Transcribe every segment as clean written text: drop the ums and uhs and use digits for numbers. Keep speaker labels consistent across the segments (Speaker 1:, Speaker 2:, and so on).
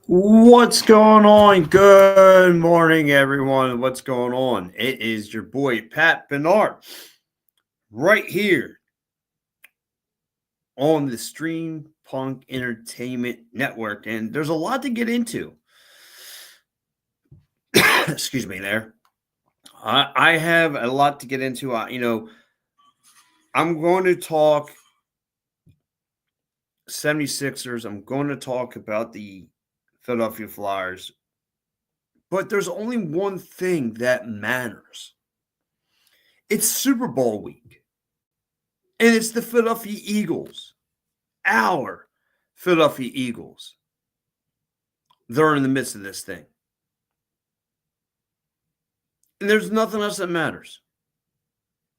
Speaker 1: What's going on? Good morning, everyone. What's going on? It is your boy, Pat Bernard, right here on the Stream Punk Entertainment Network. And there's a lot to get into. Excuse me there. I have a lot to get into. I'm going to talk 76ers. I'm going to talk about the Philadelphia Flyers. But there's only one thing that matters. It's Super Bowl week. And it's the Philadelphia Eagles. Our Philadelphia Eagles. They're in the midst of this thing. And there's nothing else that matters.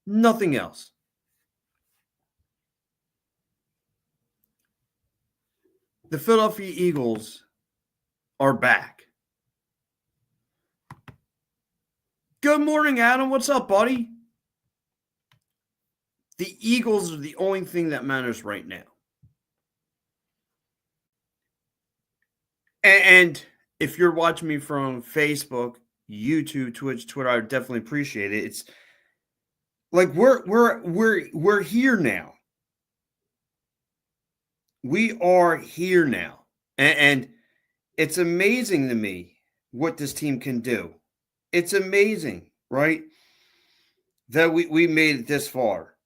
Speaker 1: Nothing else. The Philadelphia Eagles are back. Good morning, Adam. What's up, buddy? The Eagles are the only thing that matters right now. And if you're watching me from Facebook, YouTube, Twitch, Twitter, I would definitely appreciate it. It's like we're here now. We are here now. And it's amazing to me what this team can do. It's amazing, right? That we made it this far.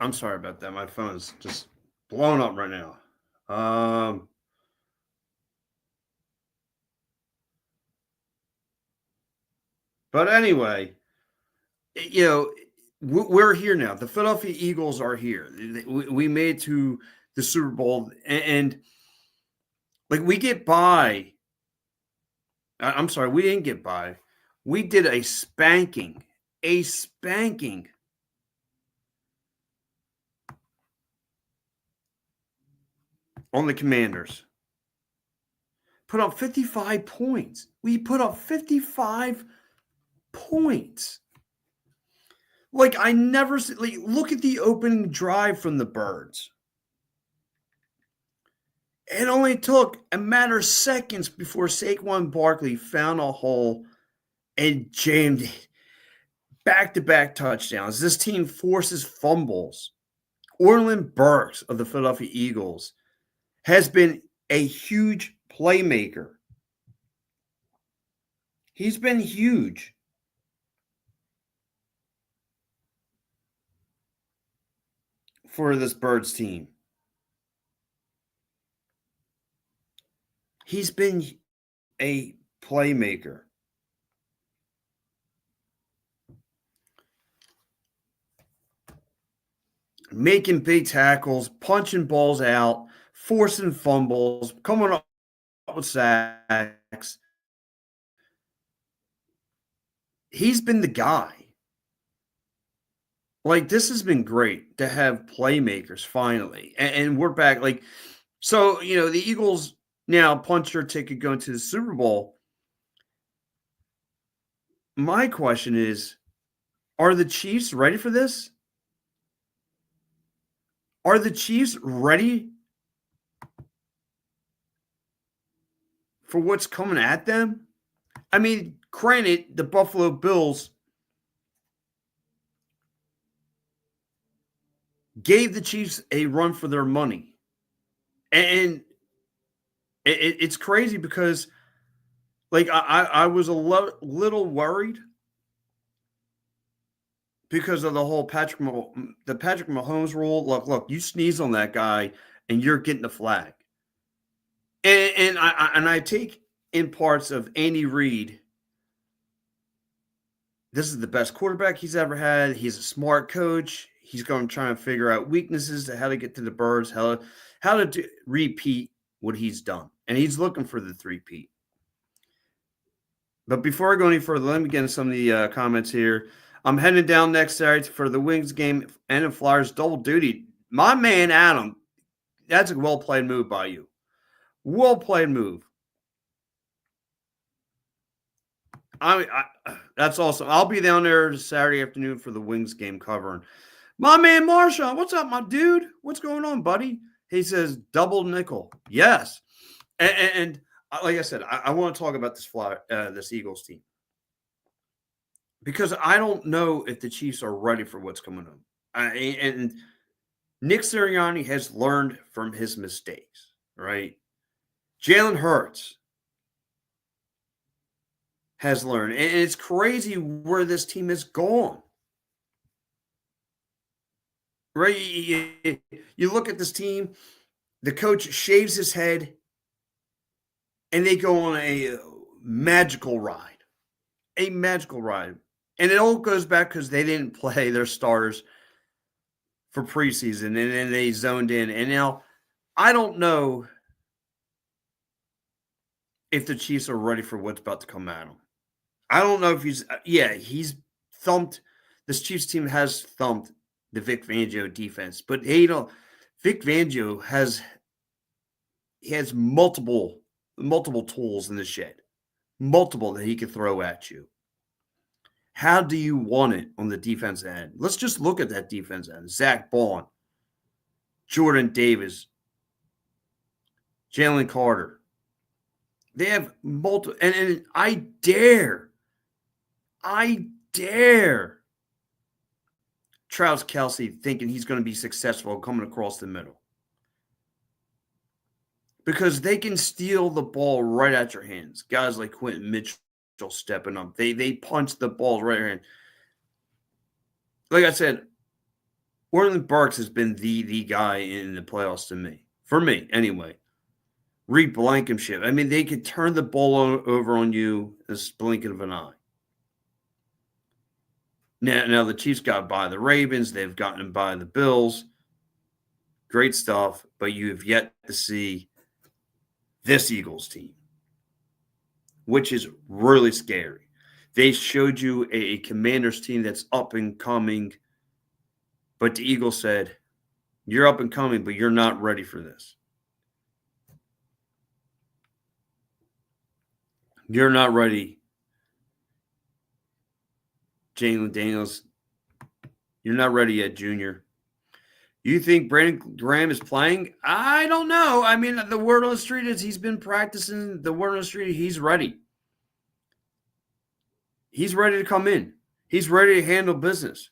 Speaker 1: I'm sorry about that. My phone is just blown up right now. But anyway, we're here now. The Philadelphia Eagles are here. We made it to the Super Bowl, and like we get by. I'm sorry, we didn't get by. We did a spanking on the Commanders. Put up 55 points. We put up 55 points. Like I never look at the opening drive from the Birds. It only took a matter of seconds before Saquon Barkley found a hole and jammed it. Back-to-back touchdowns. This team forces fumbles. Orland Burks of the Philadelphia Eagles has been a huge playmaker. He's been huge. For this Birds team. He's been a playmaker. Making big tackles, punching balls out, forcing fumbles, coming up with sacks. He's been the guy. Like, this has been great to have playmakers finally. And we're back. Like, so, the Eagles now punch their ticket going to the Super Bowl. My question is, are the Chiefs ready for this? Are the Chiefs ready for what's coming at them? I mean, granted, the Buffalo Bills gave the Chiefs a run for their money. And it's crazy because, like, I was a little worried because of the whole Patrick Mahomes rule. Look, you sneeze on that guy and you're getting the flag. And I take in parts of Andy Reid. This is the best quarterback he's ever had. He's a smart coach. He's going to try and figure out weaknesses to how to get to the Birds, how to repeat what he's done. And he's looking for the three-peat. But before I go any further, let me get into some of the comments here. I'm heading down next Saturday for the Wings game and the Flyers double duty. My man, Adam, that's a well-played move by you. Well played move. That's awesome. I'll be down there Saturday afternoon for the Wings game covering. My man Marshawn, what's up, my dude? What's going on, buddy? He says double nickel. Yes, and like I said, I want to talk about this Eagles team because I don't know if the Chiefs are ready for what's coming up. And Nick Sirianni has learned from his mistakes, right? Jalen Hurts has learned, and it's crazy where this team has gone. Right? You look at this team, the coach shaves his head, and they go on a magical ride. A magical ride. And it all goes back because they didn't play their starters for preseason, and then they zoned in. And now, I don't know if the Chiefs are ready for what's about to come at them. I don't know if he's thumped. This Chiefs team has thumped the Vic Fangio defense, but hey, Vic Fangio has multiple tools in the shed, multiple that he can throw at you. How do you want it on the defense end? Let's just look at that defense end. Zach Bond, Jordan Davis, Jalen Carter. They have multiple, and I dare Travis Kelce thinking he's going to be successful coming across the middle. Because they can steal the ball right at your hands. Guys like Quentin Mitchell stepping up. They punch the ball right at your hand. Like I said, Orland Burks has been the guy in the playoffs to me. For me, anyway. Reed Blankenship. I mean, they could turn the ball over on you in a blink of an eye. Now the Chiefs got by the Ravens. They've gotten by the Bills. Great stuff. But you have yet to see this Eagles team, which is really scary. They showed you a Commanders team that's up and coming. But the Eagles said, you're up and coming, but you're not ready for this. You're not ready. Jalen Daniels, you're not ready yet, Junior. You think Brandon Graham is playing? I don't know. I mean, the word on the street is he's been practicing. The word on the street, he's ready. He's ready to come in. He's ready to handle business.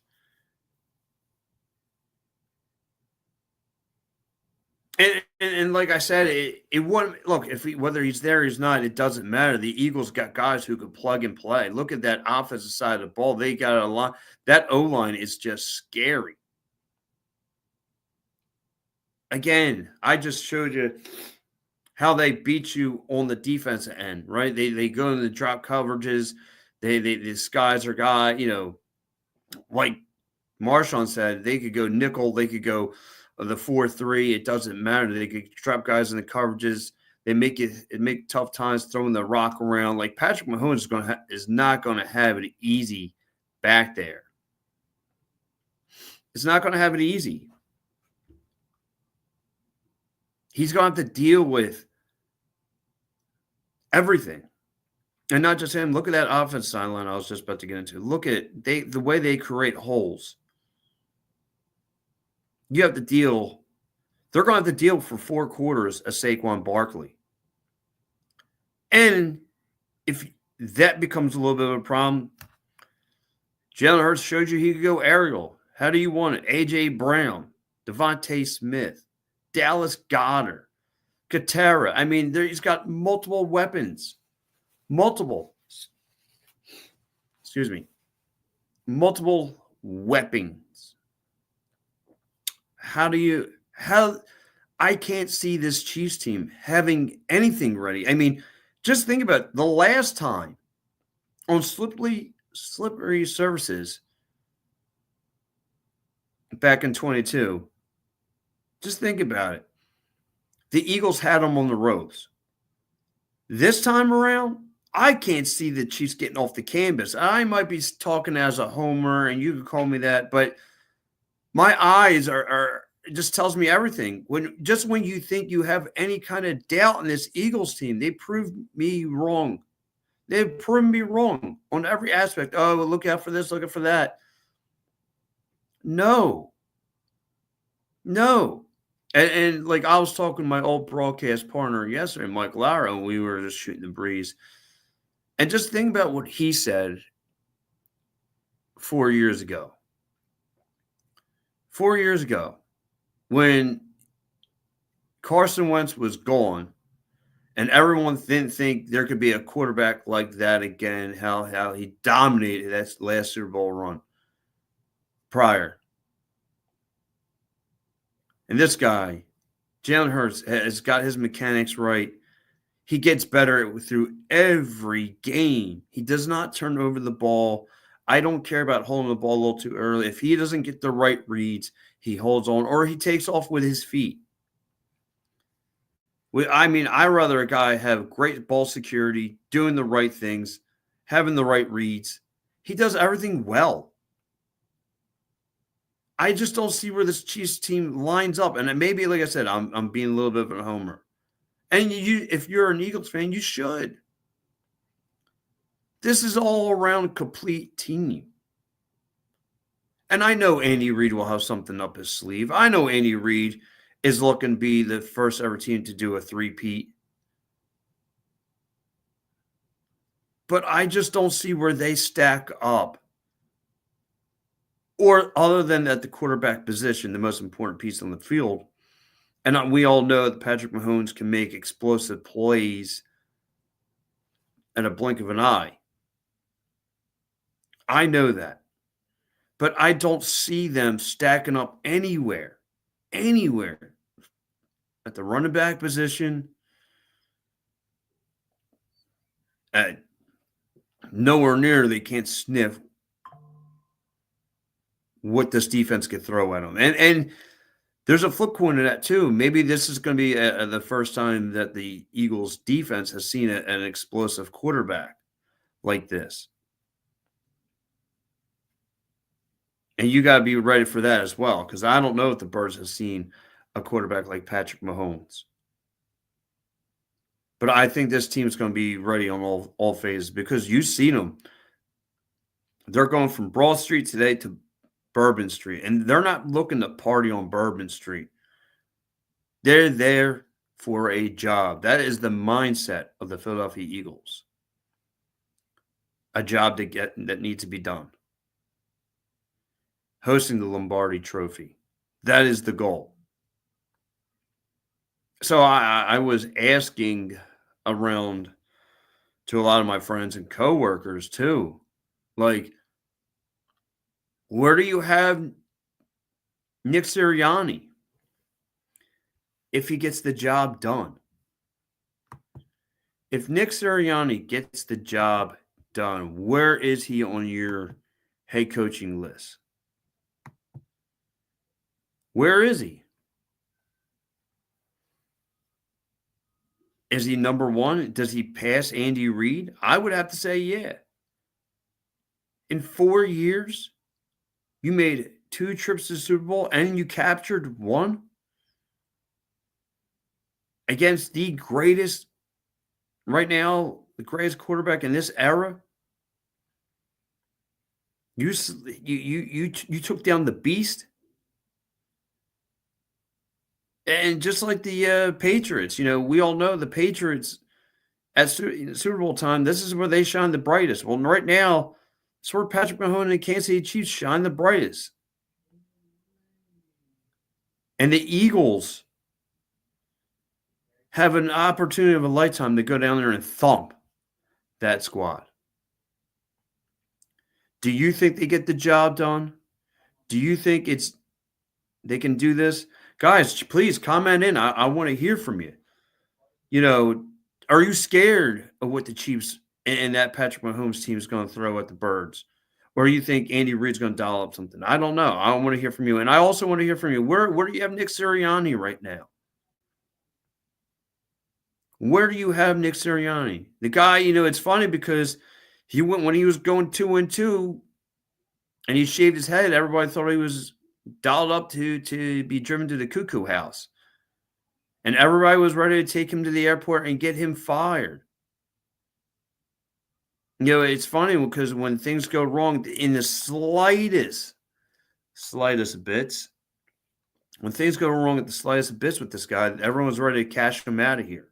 Speaker 1: And like I said, it wouldn't look whether he's there or he's not. It doesn't matter. The Eagles got guys who could plug and play. Look at that offensive side of the ball. They got a lot. That O line is just scary. Again, I just showed you how they beat you on the defensive end, right? They go into the drop coverages. These guys are like Marshawn said, they could go nickel, they could go the 4-3. It doesn't matter. They could trap guys in the coverages. They make tough times throwing the rock around. Like Patrick Mahomes is not going to have it easy back there. It's not going to have it easy. He's going to have to deal with everything. And not just him. Look at that offense sideline I was just about to get into. Look at the way they create holes. You have to deal. They're going to have to deal for 4 quarters of Saquon Barkley. And if that becomes a little bit of a problem, Jalen Hurts showed you he could go aerial. How do you want it? A.J. Brown, Devontae Smith, Dallas Goedert, Katera. I mean, he's got multiple weapons. Multiple weapons. I can't see this Chiefs team having anything ready. I mean, just think about it. The last time on slippery surfaces back in 22, just think about it. The Eagles had them on the ropes. This time around, I can't see the Chiefs getting off the canvas. I might be talking as a homer, and you can call me that, but my eyes are it just tells me everything. When you think you have any kind of doubt in this Eagles team, they proved me wrong. They've proven me wrong on every aspect. Oh, well, look out for this, look out for that. No, no. And like I was talking to my old broadcast partner yesterday, Mike Lara, and we were just shooting the breeze. And just think about what he said 4 years ago. 4 years ago, when Carson Wentz was gone, and everyone didn't think there could be a quarterback like that again, how he dominated that last Super Bowl run prior. And this guy, Jalen Hurts, has got his mechanics right. He gets better through every game. He does not turn over the ball. I don't care about holding the ball a little too early. If he doesn't get the right reads, he holds on or he takes off with his feet. I'd rather a guy have great ball security, doing the right things, having the right reads. He does everything well. I just don't see where this Chiefs team lines up. And maybe, like I said, I'm being a little bit of a homer. And if you're an Eagles fan, you should. This is all around complete team. And I know Andy Reid will have something up his sleeve. I know Andy Reid is looking to be the first ever team to do a three-peat. But I just don't see where they stack up. Or other than at the quarterback position, the most important piece on the field. And we all know that Patrick Mahomes can make explosive plays at a blink of an eye. I know that. But I don't see them stacking up anywhere at the running back position, at nowhere near they can't sniff what this defense could throw at them. And there's a flip coin to that too. Maybe this is going to be the first time that the Eagles defense has seen an explosive quarterback like this. And you got to be ready for that as well, because I don't know if the Birds have seen a quarterback like Patrick Mahomes. But I think this team is going to be ready on all phases, because you've seen them. They're going from Broad Street today to Bourbon Street, and they're not looking to party on Bourbon Street. They're there for a job. That is the mindset of the Philadelphia Eagles. A job that needs to be done. Hosting the Lombardi Trophy. That is the goal. So I was asking around to a lot of my friends and coworkers too, like, where do you have Nick Sirianni if he gets the job done? If Nick Sirianni gets the job done, where is he on your head coaching list? Where is he? Is he number one? Does he pass Andy Reid? I would have to say, yeah. In 4 years, you made 2 trips to the Super Bowl and you captured 1 against the greatest, right now, the greatest quarterback in this era. You took down the beast. And just like the Patriots, we all know the Patriots at Super Bowl time, this is where they shine the brightest. Well, right now, it's where Patrick Mahomes and the Kansas City Chiefs shine the brightest. And the Eagles have an opportunity of a lifetime to go down there and thump that squad. Do you think they get the job done? Do you think they can do this? Guys, please comment in. I want to hear from you. Are you scared of what the Chiefs and that Patrick Mahomes team is going to throw at the Birds? Or you think Andy Reid's going to dial up something? I don't know. I want to hear from you. And I also want to hear from you. Where do you have Nick Sirianni right now? Where do you have Nick Sirianni? The guy, it's funny because when he was going 2-2 and he shaved his head, everybody thought he was dialed up to be driven to the cuckoo house. And everybody was ready to take him to the airport and get him fired. It's funny because when things go wrong in the slightest bits, when things go wrong at the slightest bits with this guy, everyone's ready to cash him out of here.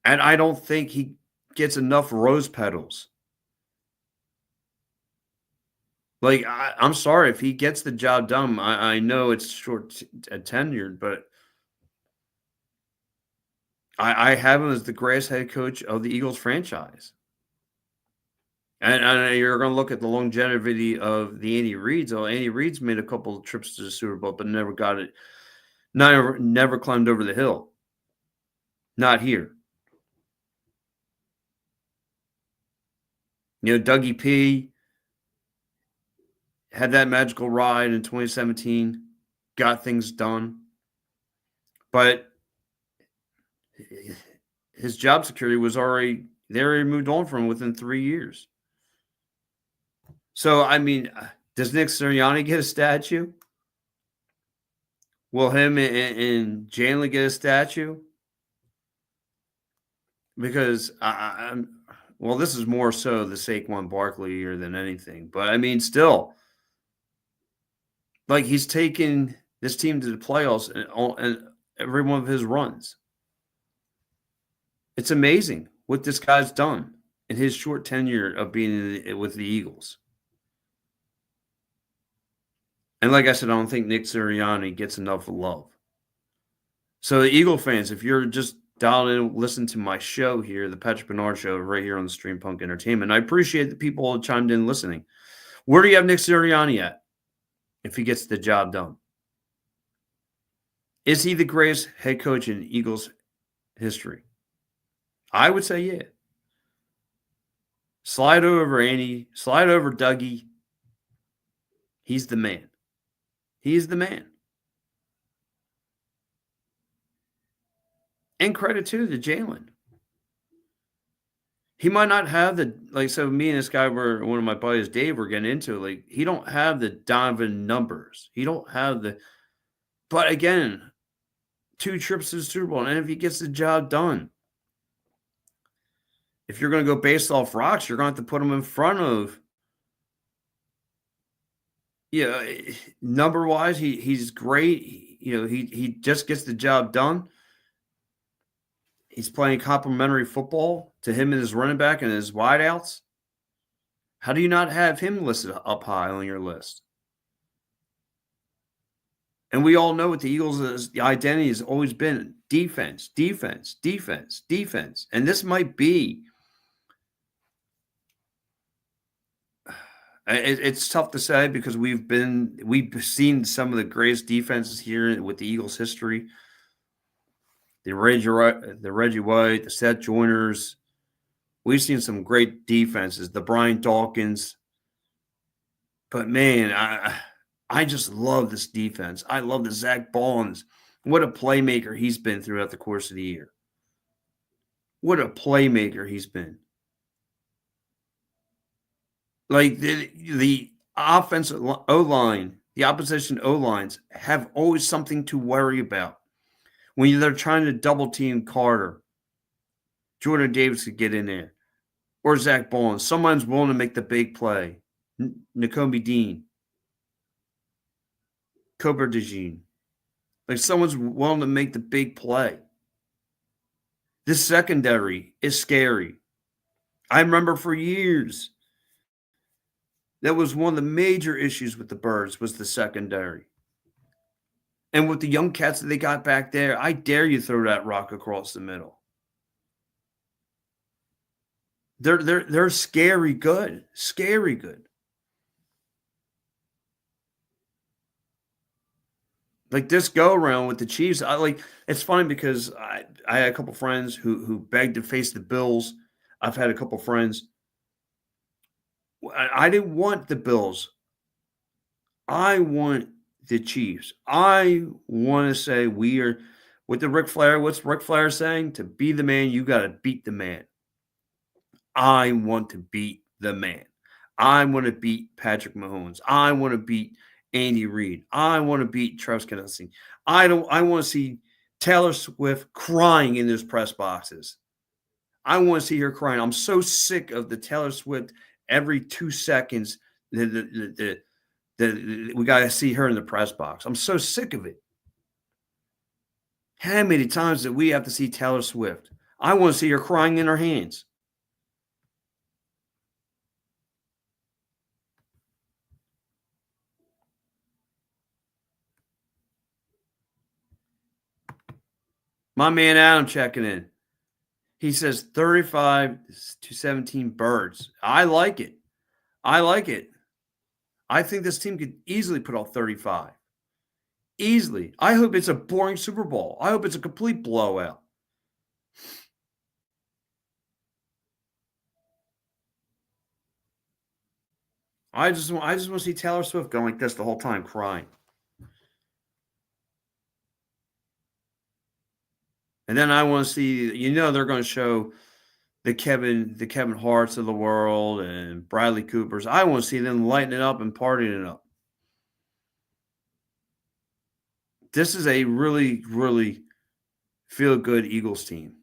Speaker 1: And I don't think he gets enough rose petals. Like, I'm sorry if he gets the job done. I know it's short tenured, but I have him as the greatest head coach of the Eagles franchise. And you're going to look at the longevity of the Andy Reids. Oh, Andy Reid's made a couple of trips to the Super Bowl, but never got it. Never climbed over the hill. Not here. Dougie P had that magical ride in 2017, got things done, but his job security was already there. He moved on from within 3 years. So, I mean, does Nick Sirianni get a statue? Will him and Jalen get a statue? Because well, this is more so the Saquon Barkley year than anything. But I mean, still, like he's taken this team to the playoffs and every one of his runs. It's amazing what this guy's done in his short tenure of being with the Eagles. And like I said, I don't think Nick Sirianni gets enough love. So the Eagle fans, if you're just dialed in, listen to my show here, the Patrick Bernard Show, right here on the Stream Punk Entertainment. I appreciate the people who chimed in listening. Where do you have Nick Sirianni at if he gets the job done? Is he the greatest head coach in Eagles history? I would say yeah. Slide over Andy, slide over Dougie. He's the man. He's the man. And credit too to Jalen. He might not have so me and this guy one of my buddies, Dave, were getting into it. He don't have the Donovan numbers. He don't have but again, 2 trips to the Super Bowl. And if he gets the job done, if you're going to go based off rocks, you're going to have to put him in front of, number wise, he's great. He just gets the job done. He's playing complementary football to him and his running back and his wideouts. How do you not have him listed up high on your list? And we all know what the Eagles' identity has always been: defense, defense, defense, defense. And this might be it's tough to say because we've seen some of the greatest defenses here with the Eagles' history. The Reggie White, the Seth Joyners. We've seen some great defenses, the Brian Dawkins. But, man, I just love this defense. I love the Zach Bonds. What a playmaker he's been throughout the course of the year. What a playmaker he's been. Like the offensive O-line, the opposition O-lines have always something to worry about. When they're trying to double team Carter, Jordan Davis could get in there, or Zach Bonds. Someone's willing to make the big play. Nakobe Dean, Cobra DeJean. Like someone's willing to make the big play. This secondary is scary. I remember for years that was one of the major issues with the Birds was the secondary. And with the young cats that they got back there, I dare you throw that rock across the middle. They're scary good. Scary good. Like this go around with the Chiefs, it's funny because I had a couple friends who begged to face the Bills. I've had a couple friends. I didn't want the Bills. I want the Chiefs. I want to say we are with the Ric Flair. What's Ric Flair saying? To be the man, you got to beat the man. I want to beat the man. I want to beat Patrick Mahomes. I want to beat Andy Reid. I want to beat TravisKonecny. I want to see Taylor Swift crying in those press boxes. I want to see her crying. I'm so sick of the Taylor Swift every 2 seconds. We got to see her in the press box. I'm so sick of it. How many times did we have to see Taylor Swift? I want to see her crying in her hands. My man Adam checking in. He says 35-17 Birds. I like it. I think this team could easily put out 35. Easily. I hope it's a boring Super Bowl. I hope it's a complete blowout. I just want to see Taylor Swift going like this the whole time, crying. And then I want to see, they're going to show the Kevin Harts of the world and Bradley Coopers. I want to see them lighting it up and partying it up. This is a really, really feel-good Eagles team.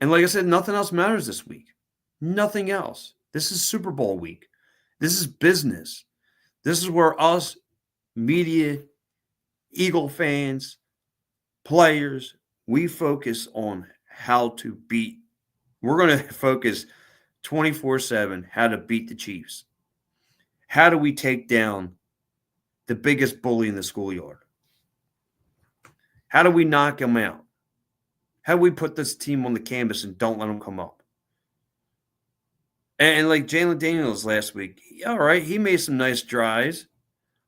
Speaker 1: And like I said, nothing else matters this week. Nothing else. This is Super Bowl week. This is business. This is where us, media, Eagle fans, players, we focus on how to beat. We're going to focus 24/7 how to beat the Chiefs. How do we take down the biggest bully in the schoolyard? How do we knock them out? How do we put this team on the canvas and don't let them come up? And like Jalen Daniels last week, all right, he made some nice drives.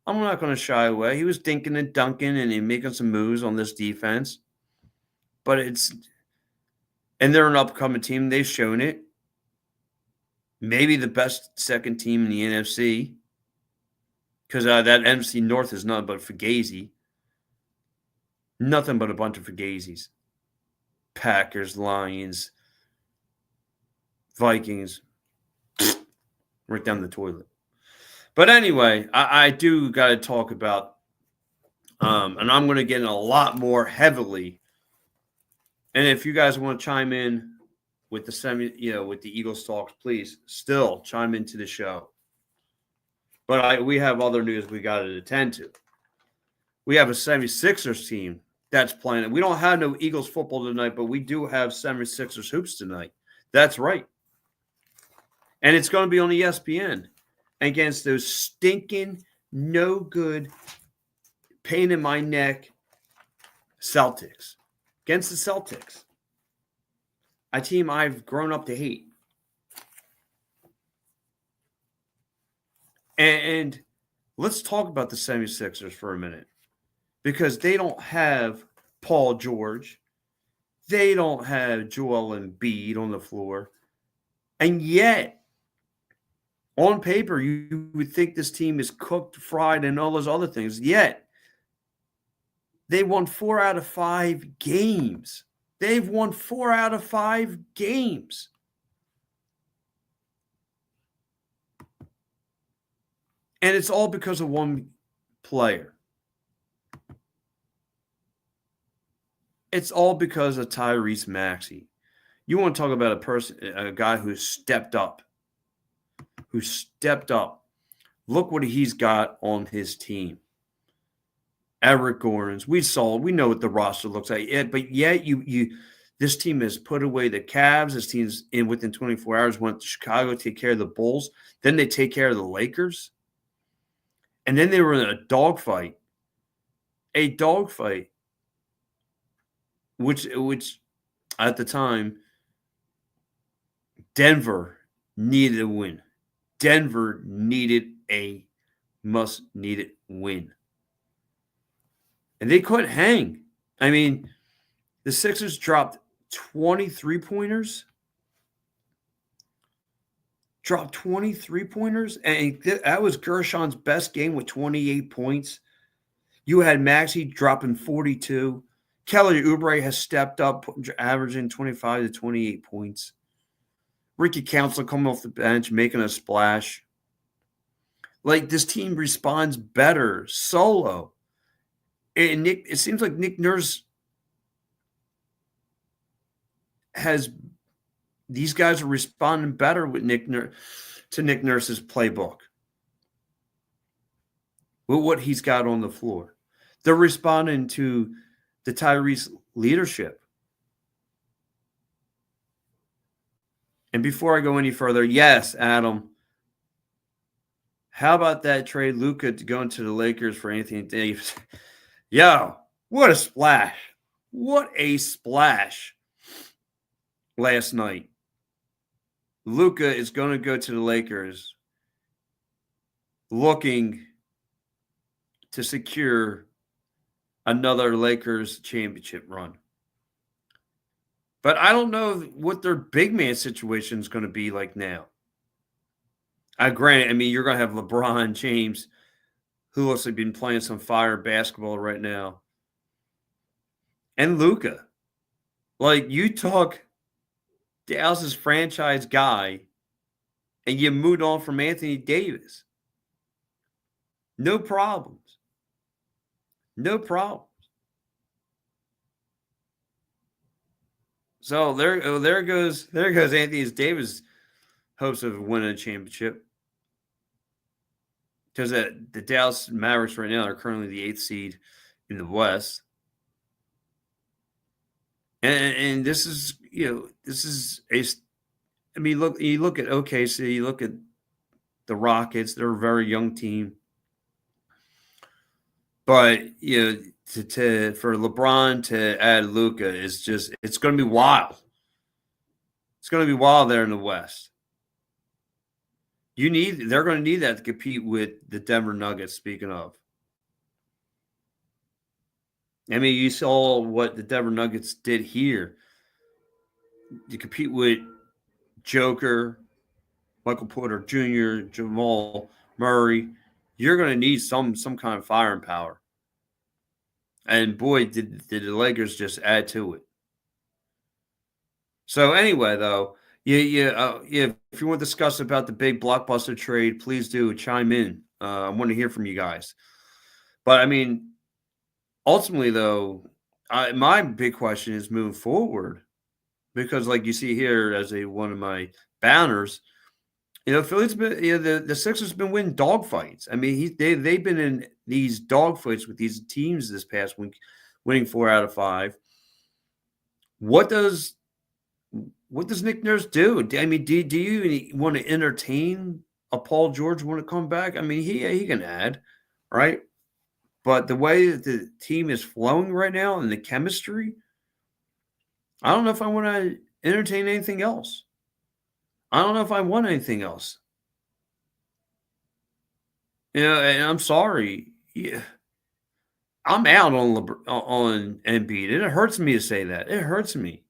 Speaker 1: I'm not going to shy away. He was dinking and dunking and making some moves on this defense. But they're an upcoming team. They've shown it. Maybe the best second team in the NFC. Because that NFC North is nothing but Fugazi. Nothing but a bunch of Fugazis. Packers, Lions, Vikings. Right down the toilet. But anyway, I do got to talk about, and I'm going to get in a lot more heavily. And if you guys want to chime in with with the Eagles talks, please still chime into the show. But we have other news we got to attend to. We have a 76ers team that's playing. We don't have no Eagles football tonight, but we do have 76ers hoops tonight. That's right. And it's going to be on ESPN against those stinking, no good, pain in my neck Celtics. Against the Celtics. A team I've grown up to hate. And let's talk about the 76ers for a minute. Because they don't have Paul George. They don't have Joel Embiid on the floor. And yet, on paper, you would think this team is cooked, fried, and all those other things. Yet, they won 4 out of 5 games. They've won 4 out of 5 games. And it's all because of one player. It's all because of Tyrese Maxey. You want to talk about a guy who stepped up. Look what he's got on his team. Eric Gordons. We know what the roster looks like. But yet this team has put away the Cavs. This team's within 24 hours went to Chicago to take care of the Bulls. Then they take care of the Lakers. And then they were in a dogfight. A dogfight. Which at the time, Denver needed a win. Denver needed a must-needed win. And they couldn't hang. I mean, the Sixers dropped 23 pointers. And that was Gershon's best game with 28 points. You had Maxey dropping 42. Kelly Oubre has stepped up, averaging 25 to 28 points. Ricky Council coming off the bench, making a splash. Like, this team responds better solo. And it seems like Nick Nurse has these guys are responding better with Nick Nurse's playbook, with what he's got on the floor. They're responding to the Tyrese leadership. And before I go any further, yes, Adam, how about that trade, Luka, to go into the Lakers for Anthony Davis? Yo, what a splash. What a splash last night. Luka is going to go to the Lakers looking to secure another Lakers championship run. But I don't know what their big man situation is going to be like now. Granted, I mean, you're going to have LeBron James, who looks like been playing some fire basketball right now, and Luka. Like, you talk Dallas's franchise guy, and you moved on from Anthony Davis. No problems. No problems. So there goes Anthony Davis' hopes of winning a championship. Because the Dallas Mavericks right now are currently the 8th seed in the West. And this is, I mean, look, you look at OKC, you look at the Rockets, they're a very young team. But, for LeBron to add Luka is just, it's going to be wild. It's going to be wild there in the West. They're going to need that to compete with the Denver Nuggets, speaking of. I mean, you saw what the Denver Nuggets did here to compete with Joker, Michael Porter Jr., Jamal Murray. You're going to need some kind of firing power. And boy, did the Lakers just add to it. So anyway, though, if you want to discuss about the big blockbuster trade, please do chime in. I want to hear from you guys. But I mean, ultimately, though, my big question is moving forward, because, like you see here as one of my banners, Philly's been, the Sixers been winning dogfights. I mean, they've been in these dogfights with these teams this past week, winning 4 out of 5. What does Nick Nurse do? I mean, do you want to entertain a Paul George want to come back? I mean, he can add, right? But the way that the team is flowing right now and the chemistry, I don't know if I want to entertain anything else. I don't know if I want anything else. And I'm sorry. Yeah. I'm out on Embiid. It hurts me to say that. It hurts me.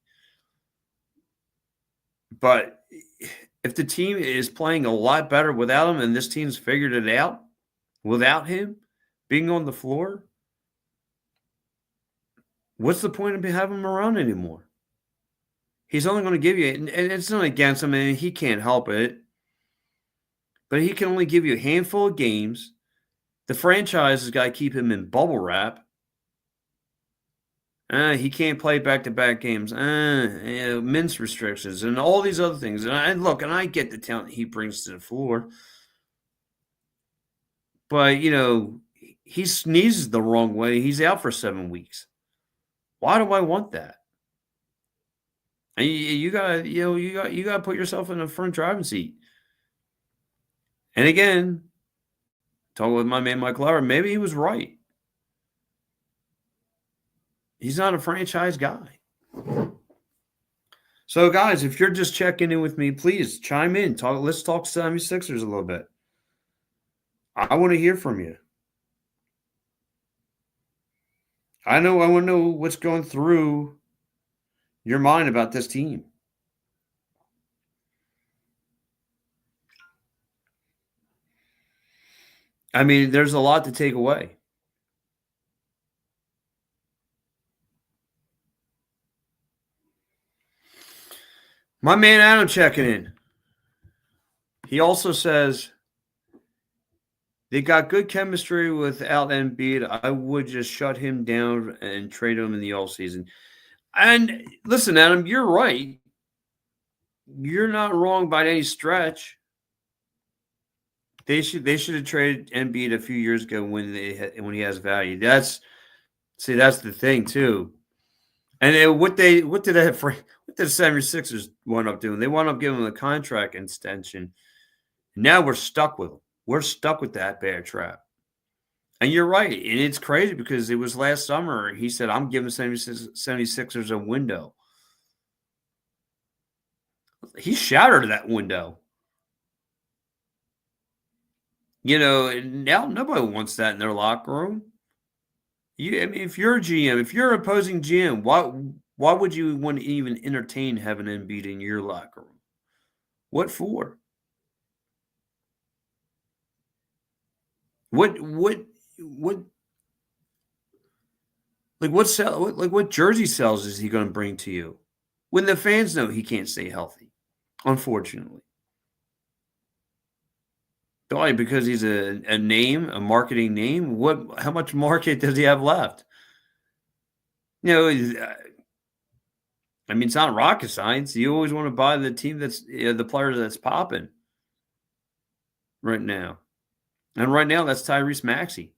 Speaker 1: But if the team is playing a lot better without him, and this team's figured it out without him being on the floor, what's the point of having him around anymore? He's only going to give you, and it's not against him, and he can't help it, but he can only give you a handful of games. The franchise has got to keep him in bubble wrap. He can't play back-to-back games. Mince restrictions and all these other things. And I get the talent he brings to the floor. But, he sneezes the wrong way. He's out for 7 weeks. Why do I want that? And you gotta put yourself in the front driving seat. And again, talking with my man Mike Lauer, maybe he was right. He's not a franchise guy. So, guys, if you're just checking in with me, please chime in. Let's talk 76ers a little bit. I want to hear from you. I want to know what's going through your mind about this team. I mean, there's a lot to take away. My man Adam checking in. He also says They got good chemistry without Embiid. I would just shut him down and trade him in the offseason. And listen, Adam, you're right. You're not wrong by any stretch. They should have traded Embiid a few years ago when he has value. That's the thing too. And what did what did the 76ers wind up doing? They wound up giving him a contract extension. Now we're stuck with him. We're stuck with that bear trap. And you're right. And it's crazy because it was last summer. He said, I'm giving 76ers a window. He shattered that window. Now nobody wants that in their locker room. I mean, if you're a GM, if you're an opposing GM, why would you want to even entertain having Embiid in your locker room? What for? What what jersey sales is he going to bring to you when the fans know he can't stay healthy? Unfortunately, why? Because he's a name, a marketing name. How much market does he have left? I mean, it's not rocket science. You always want to buy the team that's the player that's popping right now, and right now that's Tyrese Maxey.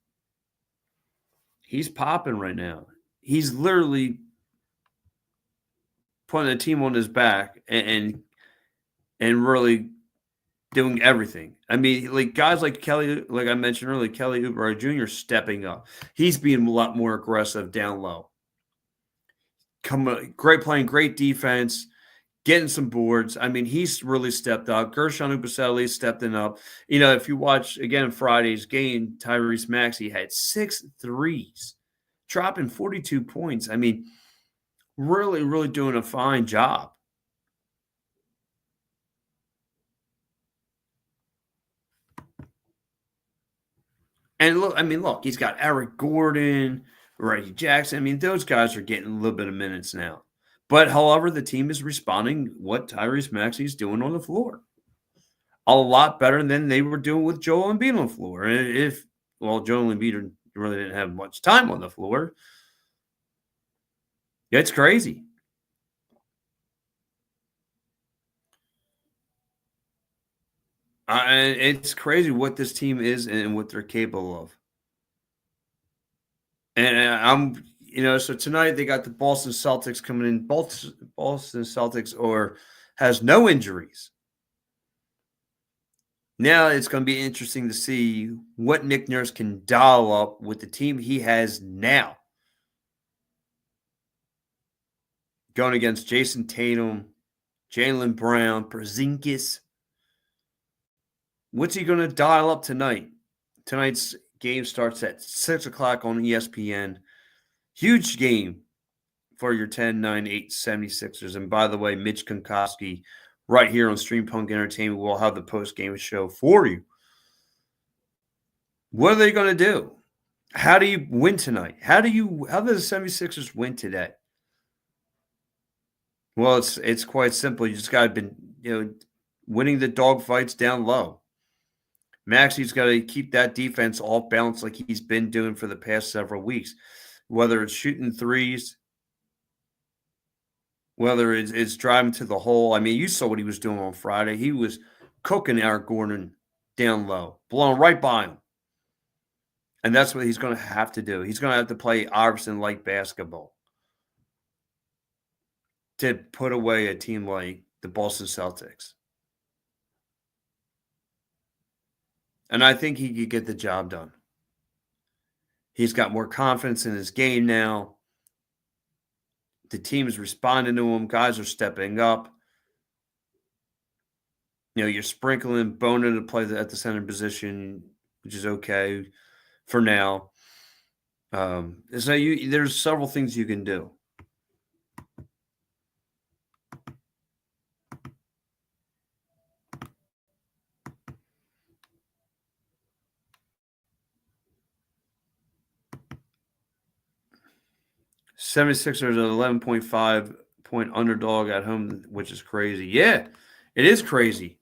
Speaker 1: He's popping right now. He's literally putting a team on his back and really doing everything. I mean, like guys like Kelly, like I mentioned earlier, Kelly Oubre Jr. stepping up. He's being a lot more aggressive down low. Great playing, great defense, getting some boards. I mean, he's really stepped up. Gershon Ubaseli stepping up. If you watch again Friday's game, Tyrese Maxey had 6 threes, dropping 42 points. I mean, really, really doing a fine job. And look, he's got Eric Gordon, Reggie Jackson. I mean, those guys are getting a little bit of minutes now. But however, the team is responding what Tyrese Maxey is doing on the floor. A lot better than they were doing with Joel Embiid on the floor. And Joel Embiid really didn't have much time on the floor. It's crazy. It's crazy what this team is and what they're capable of. And so tonight they got the Boston Celtics coming in. Boston Celtics has no injuries. Now it's going to be interesting to see what Nick Nurse can dial up with the team he has now. Going against Jason Tatum, Jaylen Brown, Porzingis. What's he going to dial up tonight? Tonight's game starts at 6 o'clock on ESPN. Huge game for your 10-9-8 76ers. And by the way, Mitch Konkowski right here on Stream Punk Entertainment will have the post-game show for you. What are they going to do? How do you win tonight? How do the 76ers win today? Well, it's quite simple. You just got to be winning the dog fights down low. Maxey's got to keep that defense off balance like he's been doing for the past several weeks. Whether it's shooting threes, whether it's driving to the hole. I mean, you saw what he was doing on Friday. He was cooking Eric Gordon down low, blowing right by him. And that's what he's going to have to do. He's going to have to play Iverson-like basketball to put away a team like the Boston Celtics. And I think he could get the job done. He's got more confidence in his game now. The team is responding to him. Guys are stepping up. You're sprinkling Bona to play at the center position, which is okay for now. So there's several things you can do. '76ers are an 11.5 point underdog at home, which is crazy. Yeah, it is crazy.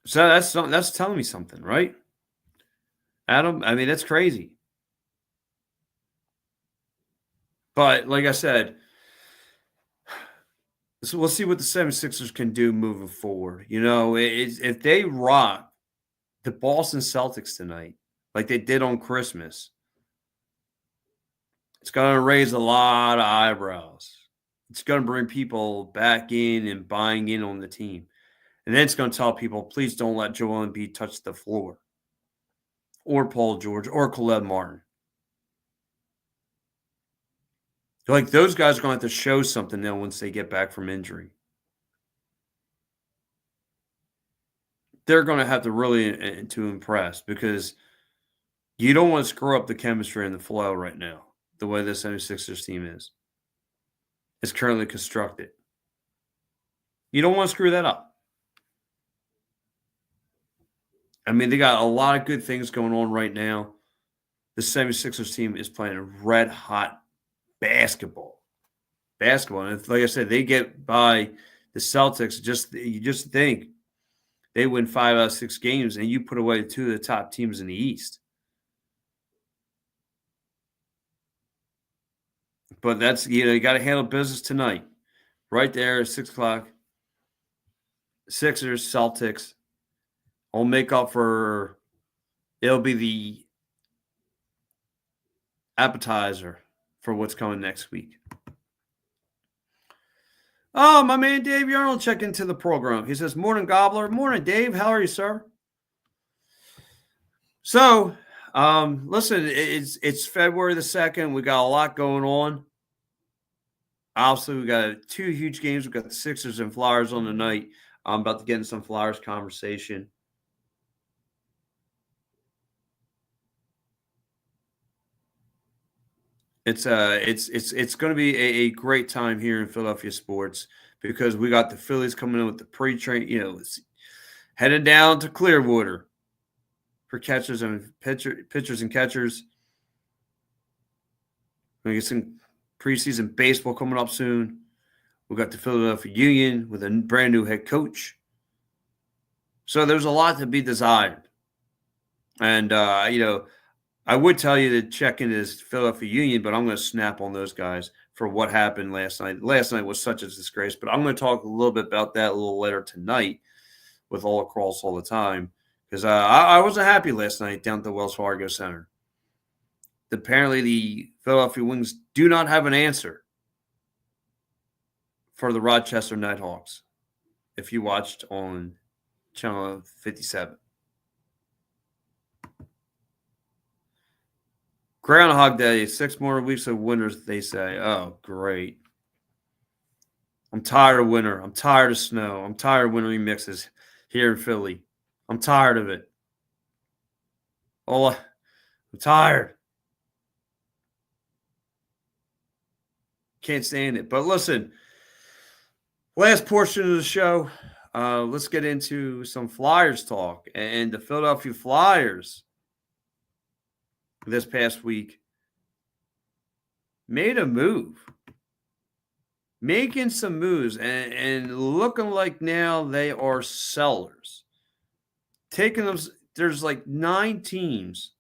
Speaker 1: So that's telling me something, right? Adam, I mean, that's crazy. But like I said, so we'll see what the 76ers can do moving forward. If they rock the Boston Celtics tonight, like they did on Christmas, it's going to raise a lot of eyebrows. It's going to bring people back in and buying in on the team. And then it's going to tell people, please don't let Joel Embiid touch the floor, or Paul George, or Caleb Martin. Like, those guys are going to have to show something now once they get back from injury. They're going to have to really to impress, because you don't want to screw up the chemistry and the flow right now, the way the 76ers team is currently constructed. You don't want to screw that up. I mean, they got a lot of good things going on right now. The 76ers team is playing red hot basketball. And like I said, they get by the Celtics. You just think they win 5 out of 6 games, and you put away 2 of the top teams in the East. But that's, you got to handle business tonight. Right there at 6 o'clock. Sixers, Celtics. I'll make up for, it'll be the appetizer for what's coming next week. Oh, my man Dave Yarnell check into the program. He says, morning, Gobbler. Morning, Dave. How are you, sir? So, listen, it's February the 2nd. We got a lot going on. Obviously, we got 2 huge games. We've got the Sixers and Flyers on the night. I'm about to get in some Flyers conversation. It's going to be a great time here in Philadelphia sports, because we got the Phillies coming in with the pre-train, it's headed down to Clearwater for catchers and pitchers and catchers. We get some preseason baseball coming up soon. We got the Philadelphia Union with a brand new head coach. So there's a lot to be desired. And I would tell you to check into this Philadelphia Union, but I'm going to snap on those guys for what happened last night. Last night was such a disgrace, but I'm going to talk a little bit about that a little later tonight with All Across All the Time, because I wasn't happy last night down at the Wells Fargo Center. Apparently, the Philadelphia Wings do not have an answer for the Rochester Nighthawks, if you watched on Channel 57. Groundhog Day, 6 more weeks of winters, they say. Oh, great. I'm tired of winter. I'm tired of snow. I'm tired of wintry mixes here in Philly. I'm tired of it. Oh, I'm tired. Can't stand it. But listen, last portion of the show, let's get into some Flyers talk. And the Philadelphia Flyers this past week made a move. Making some moves and looking like now they are sellers. Taking them, there's like 9 teams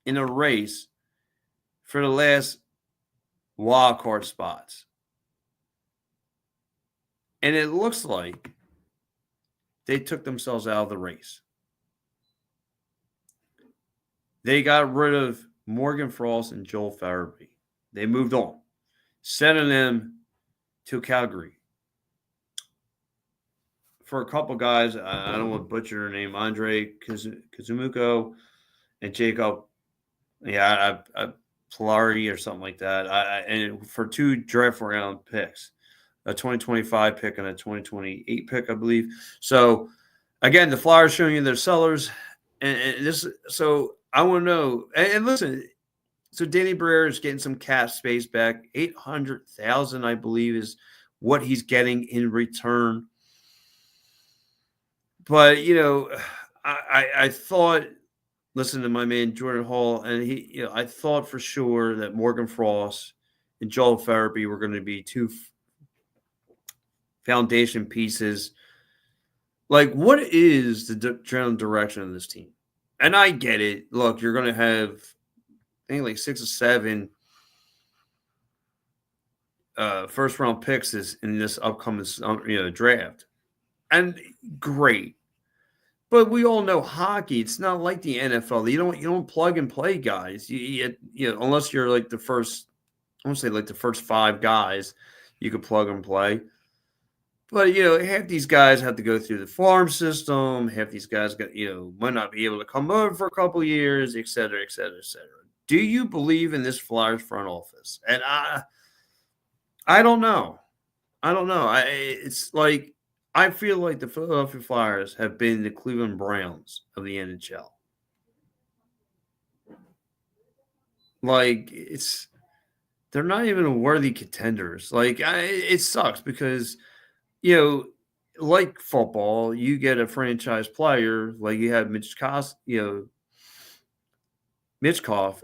Speaker 1: in a race for the last wild card spots. And it looks like they took themselves out of the race. They got rid of Morgan Frost and Joel Farabee. They moved on, sending them to Calgary for a couple guys. I don't want to butcher their name. Andre Kuzumuko and Jacob. Yeah, Polari or something like that. And for 2 draft round picks, a 2025 pick and a 2028 pick, I believe. So again, the Flyers showing you their sellers, and this. So I want to know. And listen. So Danny Briere is getting some cap space back. $800,000, I believe, is what he's getting in return. But I thought, listen to my man Jordan Hall, and I thought for sure that Morgan Frost and Joel Farabee were going to be 2 foundation pieces Like, what is the general direction of this team? And I get it. Look, you're going to have, I think, like 6 or 7 first round picks in this upcoming draft, and great. But we all know hockey. It's not like the NFL. You don't plug and play guys. Unless you're like the first. I won't say like the first 5 guys you could plug and play. But half these guys have to go through the farm system. Half these guys might not be able to come over for a couple years, et cetera, et cetera, et cetera. Do you believe in this Flyers front office? And I don't know. It's like I feel like the Philadelphia Flyers have been the Cleveland Browns of the NHL. Like they're not even worthy contenders. Like it sucks because like football, you get a franchise player like you have Mitchkoff,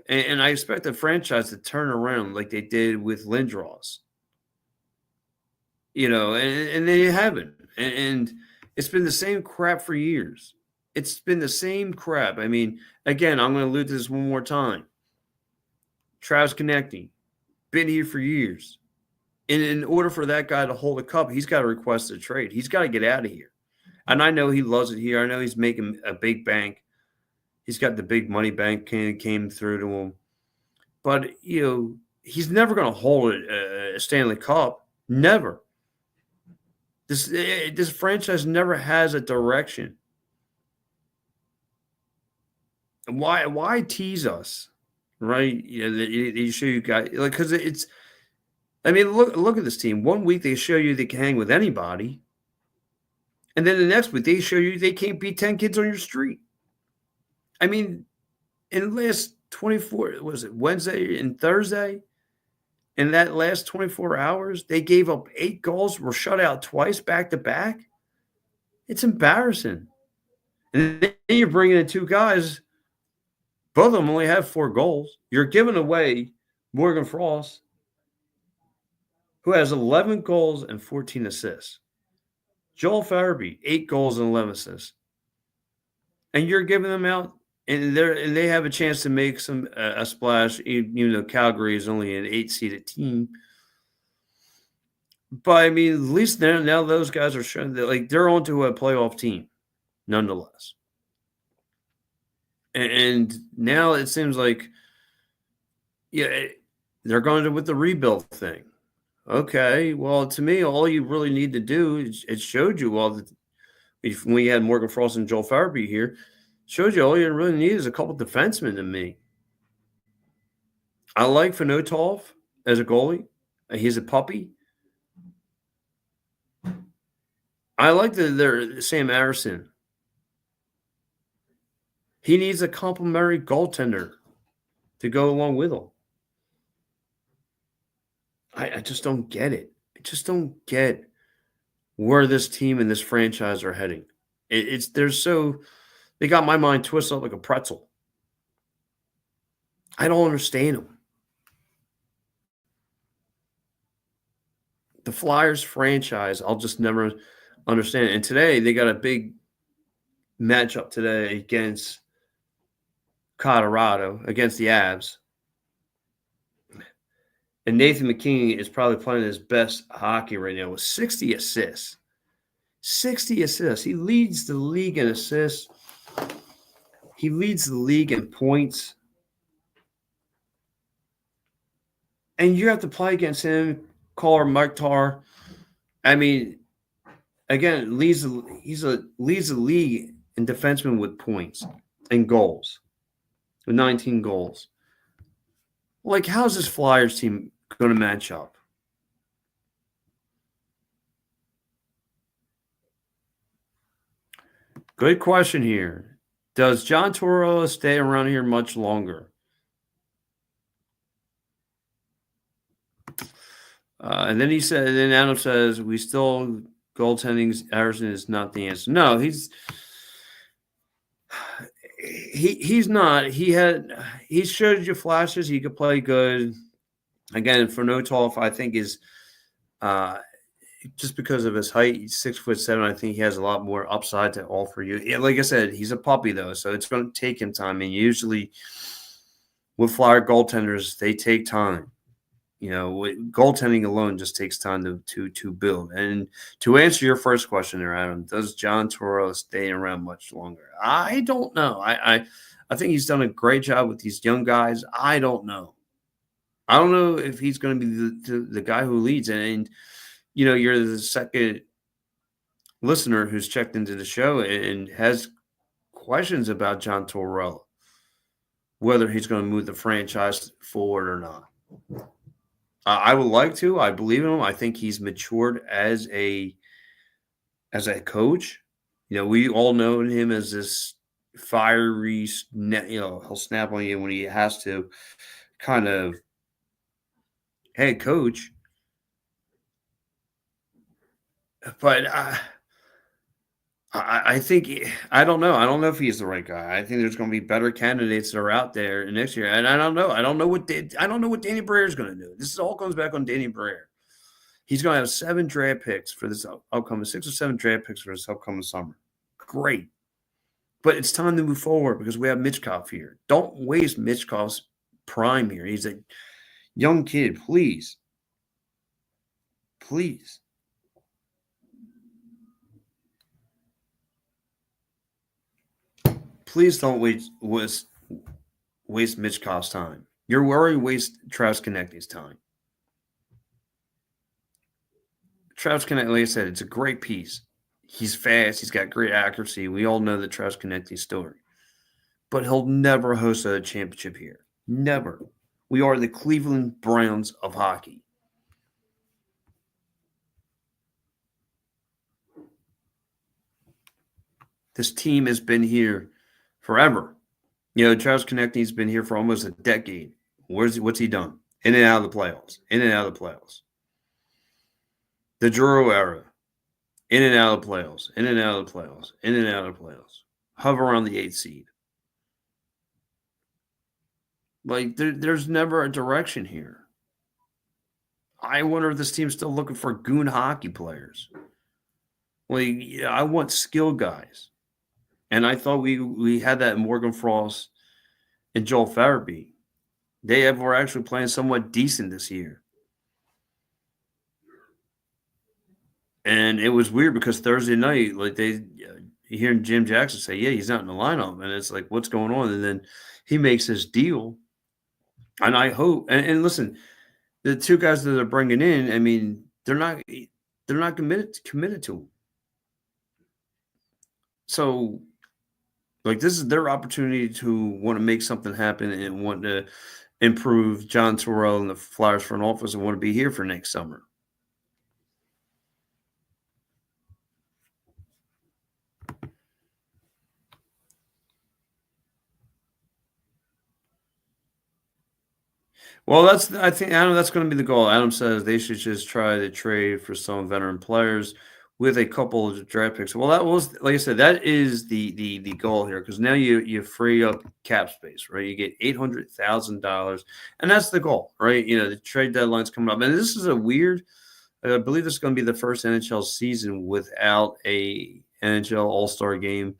Speaker 1: and I expect the franchise to turn around like they did with Lindros. And they haven't. And it's been the same crap for years. It's been the same crap. I mean, again, I'm going to allude to this one more time. TravisKonecny, been here for years. And in order for that guy to hold a cup, he's got to request a trade. He's got to get out of here. And I know he loves it here. I know he's making a big bank. He's got the big money bank came through to him. But, he's never going to hold a Stanley Cup. Never. This franchise never has a direction. Why tease us, right? They show you guys because it's. I mean, look at this team. One week they show you they can hang with anybody, and then the next week they show you they can't beat 10 kids on your street. I mean, in the last 24, was it Wednesday and Thursday? In that last 24 hours, they gave up 8 goals, were shut out twice back to back. It's embarrassing. And then you're bringing in 2 guys. Both of them only have 4 goals. You're giving away Morgan Frost, who has 11 goals and 14 assists. Joel Farabee, 8 goals and 11 assists. And you're giving them out, and they have a chance to make a splash. Even though Calgary is only an 8-seeded team, but I mean, at least now those guys are showing that they're onto a playoff team, nonetheless. And now it seems like, they're going with the rebuild thing. Okay, well, to me, all you really need to do is it showed you when we had Morgan Frost and Joel Farabee here. Shows you all you really need is a couple defensemen to me. I like Fenotov as a goalie. He's a puppy. I like their Sam Arison. He needs a complimentary goaltender to go along with him. I just don't get it. I just don't get where this team and this franchise are heading. They got my mind twisted up like a pretzel. I don't understand them. The Flyers franchise, I'll just never understand it. And today, they got a big matchup today against Colorado, against the Avs. And Nathan McKinney is probably playing his best hockey right now with 60 assists. 60 assists. He leads the league in assists. He leads the league in points. And you have to play against him, Caller Mukhtar. I mean, again, leads the league in defensemen with points and goals, with 19 goals. How's this Flyers team going to match up? Good question here. Does John Tortorella stay around here much longer? And then then Adam says, we still goaltending Harrison is not the answer. No, he's not. He showed you flashes. He could play good. Again, Fenotov, I think, is just because of his height. He's 6'7". I think he has a lot more upside to offer you. Yeah, like I said, he's a puppy though, so it's going to take him time. And usually, with Flyer goaltenders, they take time. Goaltending alone just takes time to build. And to answer your first question there, Adam, does John Tortorella stay around much longer? I don't know. I think he's done a great job with these young guys. I don't know. I don't know if he's going to be the guy who leads. And you're the second listener who's checked into the show and has questions about John Tortorella, whether he's going to move the franchise forward or not. I would like to. I believe in him. I think he's matured as a coach. We all know him as this fiery, he'll snap on you when he has to, kind of head coach. But I think I don't know. I don't know if he's the right guy. I think there's going to be better candidates that are out there next year, and I don't know. I don't know what Danny Briere is going to do. This all comes back on Danny Briere. He's going to have 7 draft picks for this upcoming 6 or 7 draft picks for this upcoming summer. Great, but it's time to move forward because we have Michkov here. Don't waste Michkov's prime here. He's a young kid. Please. Please don't waste Michkov's time. You're worried waste TravisKonecny's time. TravisKonecny, like I said, it's a great piece. He's fast. He's got great accuracy. We all know the TravisKonecny story. But he'll never host a championship here. Never. We are the Cleveland Browns of hockey. This team has been here forever. TravisKonecny's been here for almost a decade. What's he done? In and out of the playoffs. The Drew era. In and out of the playoffs. Hover around the 8th seed. Like, there's never a direction here. I wonder if this team's still looking for goon hockey players. I want skilled guys. And I thought we had that in Morgan Frost and Joel Farabee. Were actually playing somewhat decent this year. And it was weird because Thursday night, hearing Jim Jackson say, yeah, he's not in the lineup. And it's like, what's going on? And then he makes his deal. And I hope, and listen, the 2 guys that they're bringing in, I mean, they're not committed to him. So, this is their opportunity to want to make something happen and want to improve John Tortorella and the Flyers front office and want to be here for next summer. Well, I think Adam, that's going to be the goal. Adam says they should just try to trade for some veteran players with a couple of draft picks. Well, that was, like I said, that is the goal here because now you free up cap space, right? You get $800,000, and that's the goal, right? The trade deadline's coming up, and this is a weird. I believe this is going to be the first NHL season without a NHL All-Star game.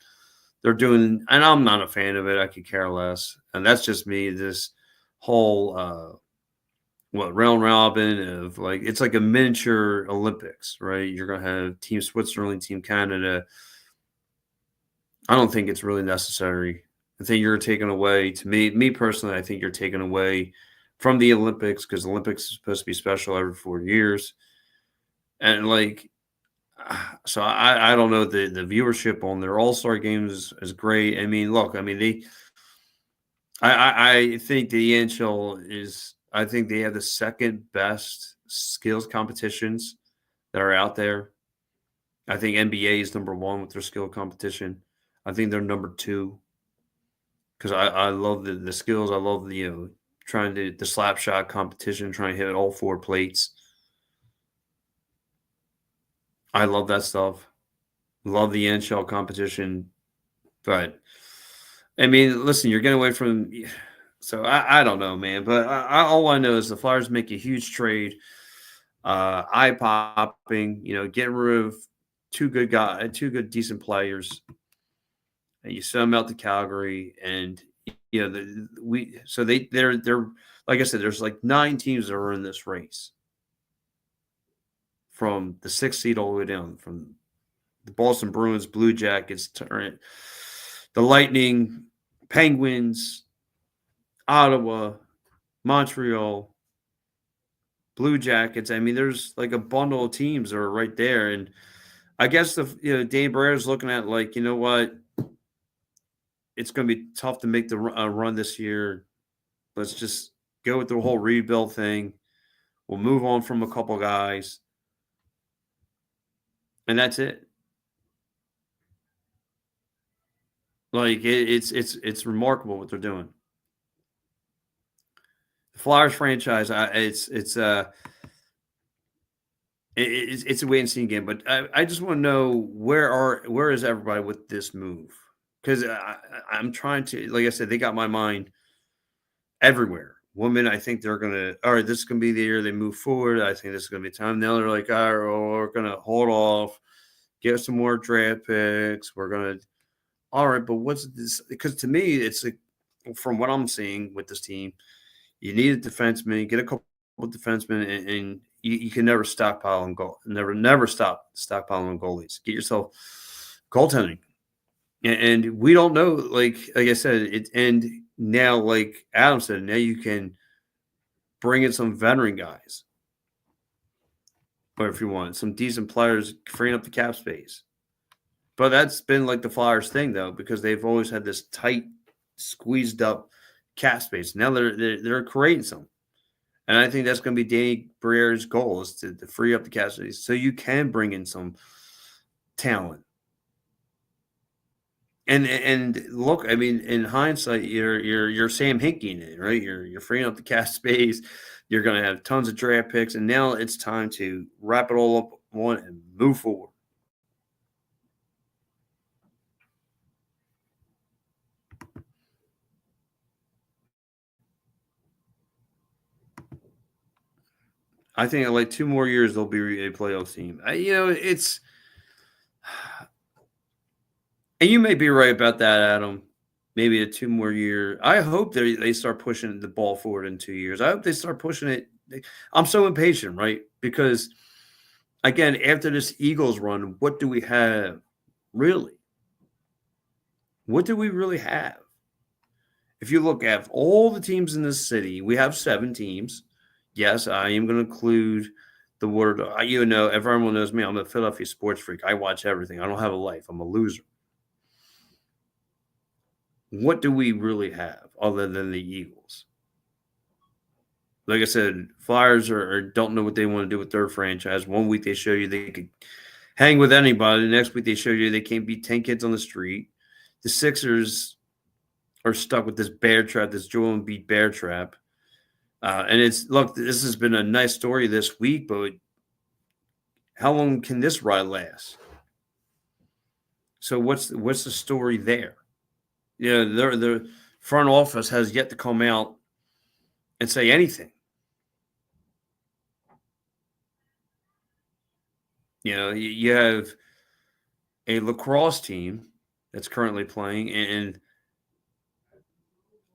Speaker 1: They're doing, and I'm not a fan of it. I could care less, and that's just me. This whole round robin of it's like a miniature Olympics, right? You're gonna have Team Switzerland, Team Canada. I don't think it's really necessary. I think you're taking away, to me personally, I think you're taking away from the Olympics because the Olympics is supposed to be special every 4 years. And so I don't know, the viewership on their All-Star games is great. I mean, look, I mean, I think the NHL is, I think they have the second best skills competitions that are out there. I think NBA is number 1 with their skill competition. I think they're number 2 because I love the skills. I love the the slap shot competition, trying to hit all 4 plates. I love that stuff. Love the NHL competition, but I mean, listen, you're getting away from. So I don't know, man. But all I know is the Flyers make a huge trade. eye popping. Getting rid of two good decent players, and you send them out to Calgary, and we so they're like I said, there's like 9 teams that are in this race from the 6th seed all the way down, from the Boston Bruins, Blue Jackets, the Lightning, Penguins, Ottawa, Montreal, Blue Jackets. I mean, there's like a bundle of teams that are right there, and I guess Dane Breyer's looking at like, you know what, it's going to be tough to make the run this year. Let's just go with the whole rebuild thing. We'll move on from a couple guys, and that's it. Like it's remarkable what they're doing. The Flyers franchise, it's a wait and see game. But I just want to know where is everybody with this move? Because I'm trying to, like I said, they got my mind everywhere. Women, I think they're gonna. All right, this is gonna be the year they move forward. I think this is gonna be time. Now they're like, all right, well, we're gonna hold off, get some more draft picks. We're gonna. All right, but what's this? Because to me, it's like, from what I'm seeing with this team, you need a defenseman, get a couple of defensemen, and you can never stockpile on goal. Never stop stockpiling on goalies. Get yourself goaltending. And we don't know, like I said, and now, like Adam said, now you can bring in some veteran guys, or if you want some decent players, freeing up the cap space. But that's been like the Flyers thing, though, because they've always had this tight, squeezed up cap space. Now they're creating some, and I think that's going to be Danny Breyer's goal, is to free up the cap space so you can bring in some talent. And look, I mean, in hindsight, you're Sam Hinkie, right? You're freeing up the cap space. You're going to have tons of draft picks, and now it's time to wrap it all up one and move forward. I think in like 2 more years they'll be a playoff team. It's, and you may be right about that, Adam. Maybe a 2 more year. I hope they start pushing the ball forward in 2 years. I hope they start pushing it. I'm so impatient, right? Because again, after this Eagles run, what do we have really? What do we really have? If you look at all the teams in this city, we have 7 teams. Yes, I am going to include the word. Everyone knows me. I'm a Philadelphia sports freak. I watch everything. I don't have a life. I'm a loser. What do we really have other than the Eagles? Like I said, Flyers don't know what they want to do with their franchise. One week they show you they could hang with anybody. The next week they show you they can't beat 10 kids on the street. The Sixers are stuck with this bear trap, this Joel Embiid bear trap. And this has been a nice story this week, but how long can this ride last? So what's the story there? The front office has yet to come out and say anything. You have a lacrosse team that's currently playing, and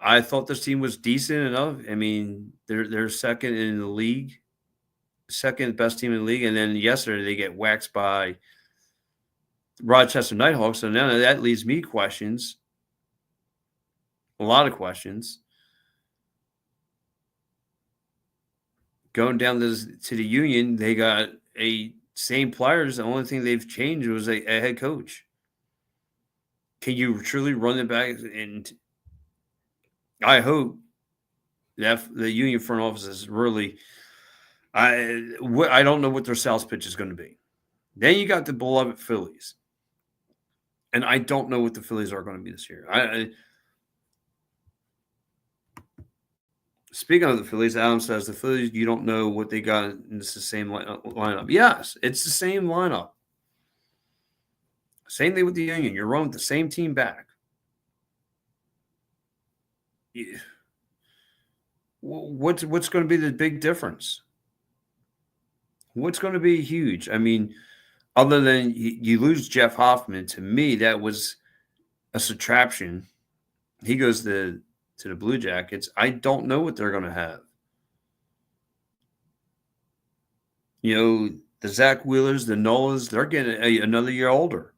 Speaker 1: I thought this team was decent enough. I mean, they're second in the league, second best team in the league, and then yesterday they get waxed by Rochester Nighthawks. So now that leaves me questions, a lot of questions. Going down to the Union, they got a same players. The only thing they've changed was a head coach. Can you truly run it back? And I hope that the Union front office is really. I don't know what their sales pitch is going to be. Then you got the beloved Phillies, and I don't know what the Phillies are going to be this year. Speaking of the Phillies, Adam says the Phillies, you don't know what they got, and it's the same lineup. Yes, it's the same lineup. Same thing with the Union. You're running the same team back. Yeah. What's going to be the big difference? What's going to be huge? I mean, other than you lose Jeff Hoffman, to me, that was a subtraction. He goes to the Blue Jackets. I don't know what they're going to have. You know, the Zach Wheelers, the Nolas, they're getting another year older.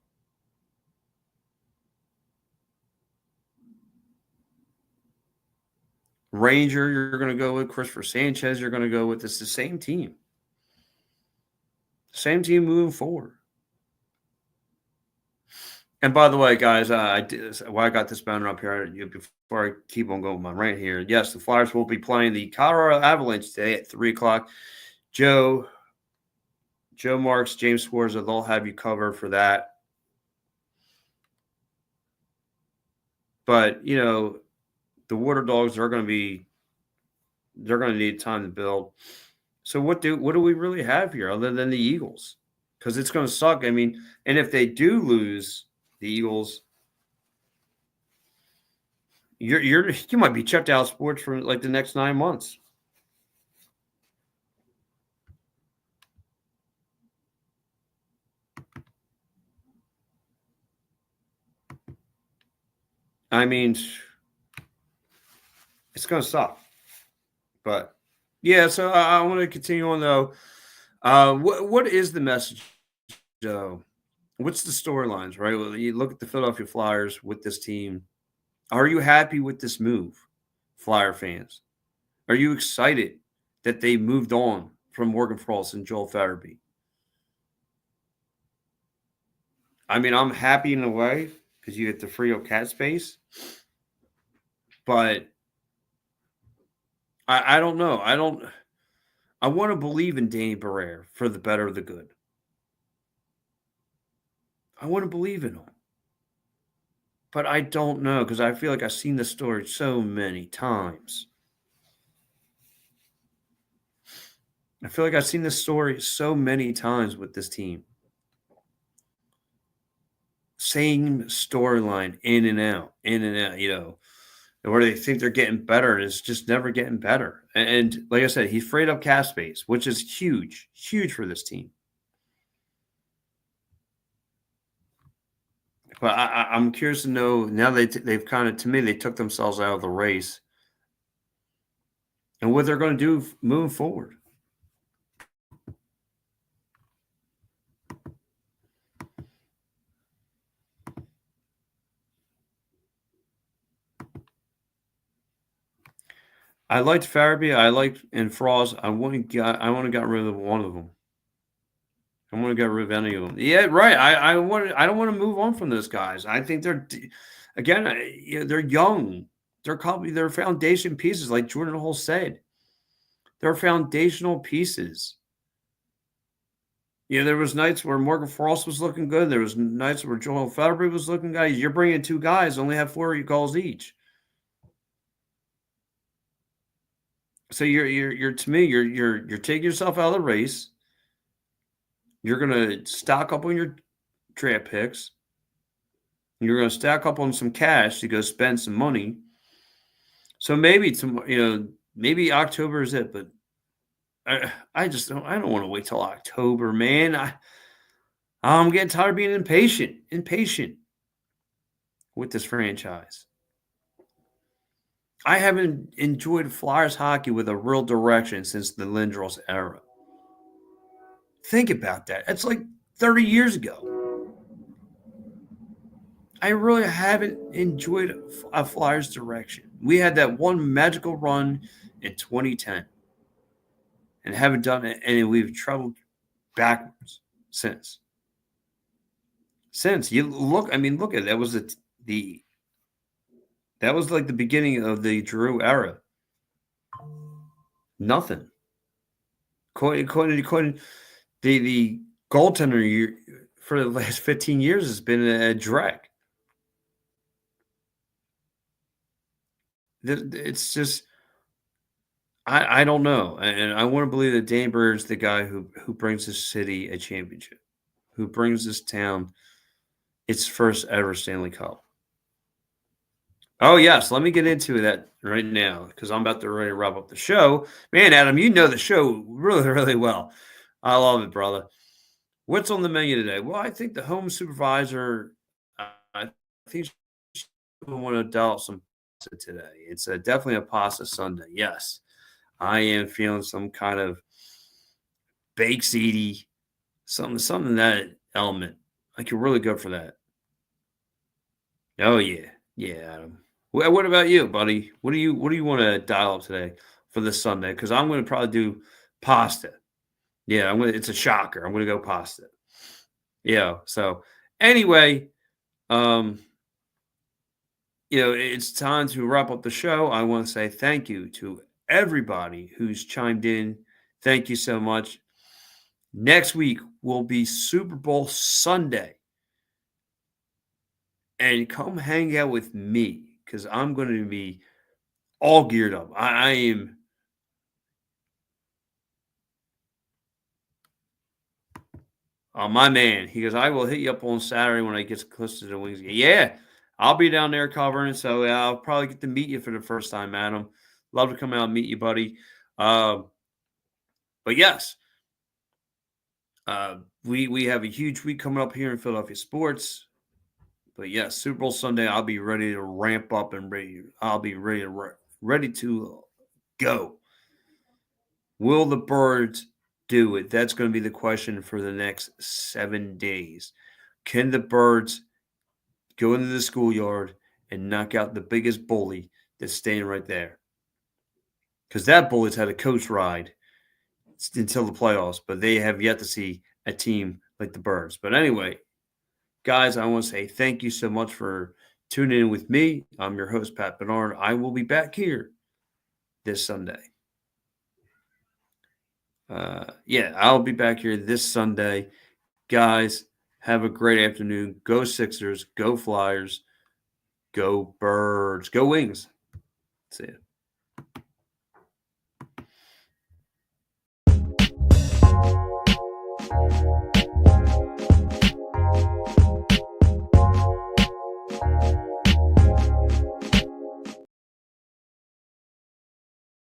Speaker 1: Ranger, you're going to go with Christopher Sanchez. You're going to go with it's the same team. Same team moving forward. And by the way, guys, I did why I got this banner up here before I keep on going with my rant here. Yes, the Flyers will be playing the Colorado Avalanche today at 3:00. Joe Marks, James Sforza, they'll have you covered for that. But the Water Dogs are going to need time to build. So what do we really have here other than the Eagles? Because it's going to suck. I mean, and if they do lose the Eagles, you might be checked out of sports for like the next 9 months. I mean, it's going to suck. But yeah, so I want to continue on though. What is the message though? What's the storylines, right? Well, you look at the Philadelphia Flyers with this team. Are you happy with this move, Flyer fans? Are you excited that they moved on from Morgan Frost and Joel Farabee? I mean, I'm happy in a way because you get to free up cat space, but I don't know. I want to believe in Danny Barrere for the better of the good. I want to believe in him. But I don't know because I feel like I've seen this story so many times. I feel like I've seen this story so many times with this team. Same storyline in and out, where they think they're getting better, and it's just never getting better. And like I said, he freed up cap space, which is huge, huge for this team. But I'm curious to know now they've kind of, to me, they took themselves out of the race and what they're going to do moving forward. I liked Farabee. I liked and Frost. I want to got rid of one of them. I want to get rid of any of them. Yeah, right. I don't want to move on from those guys. I think they're again, they're young. They're foundation pieces, like Jordan Hole said. They're foundational pieces. There was nights where Morgan Frost was looking good. There was nights where Joel Farabee was looking good. You're bringing two guys, only have 4 goals each. So you're to me, you're taking yourself out of the race. You're going to stock up on your draft picks. You're going to stack up on some cash to go spend some money. So maybe maybe October is it, but I just don't. I don't want to wait till October, man. I'm getting tired of being impatient with this franchise. I haven't enjoyed Flyers hockey with a real direction since the Lindros era. Think about that. That's like 30 years ago. I really haven't enjoyed a Flyers direction. We had that one magical run in 2010 and haven't done it, and we've traveled backwards since. You look, I mean, look at it. That was that was like the beginning of the Drew era. Nothing. According the goaltender for the last 15 years has been a drag. It's just I don't know, and I want to believe that Danny Briere is the guy who brings this city a championship, who brings this town its first ever Stanley Cup. Oh yes, let me get into that right now because I'm about to ready to wrap up the show. Man, Adam, you know the show really, really well. I love it, brother. What's on the menu today? Well, I think the home supervisor, I think she want to dial up some pasta today. It's definitely a pasta Sunday. Yes, I am feeling some kind of baked ziti, something that element. Like you're really good for that. Oh yeah, yeah, Adam. What about you, buddy? What do you want to dial up today for this Sunday? Because I'm going to probably do pasta. Yeah, I'm gonna. It's a shocker. I'm going to go pasta. Yeah. So anyway, um, it's time to wrap up the show. I want to say thank you to everybody who's chimed in. Thank you so much. Next week will be Super Bowl Sunday. And come hang out with me because I'm going to be all geared up. I am. My man, he goes, I will hit you up on Saturday when I get close to the Wings game. Yeah, I'll be down there covering. So I'll probably get to meet you for the first time, Adam. Love to come out and meet you, buddy. Um, but yes, we have a huge week coming up here in Philadelphia sports. But yes, Super Bowl Sunday, I'll be ready to ramp up and ready. I'll be ready to go. Will the Birds do it? That's going to be the question for the next 7 days. Can the Birds go into the schoolyard and knock out the biggest bully that's staying right there? Because that bully's had a coach ride until the playoffs, but they have yet to see a team like the Birds. But anyway, guys, I want to say thank you so much for tuning in with me. I'm your host, Pat Bernard. I will be back here this Sunday. I'll be back here this Sunday. Guys, have a great afternoon. Go Sixers. Go Flyers. Go Birds. Go Wings. See ya.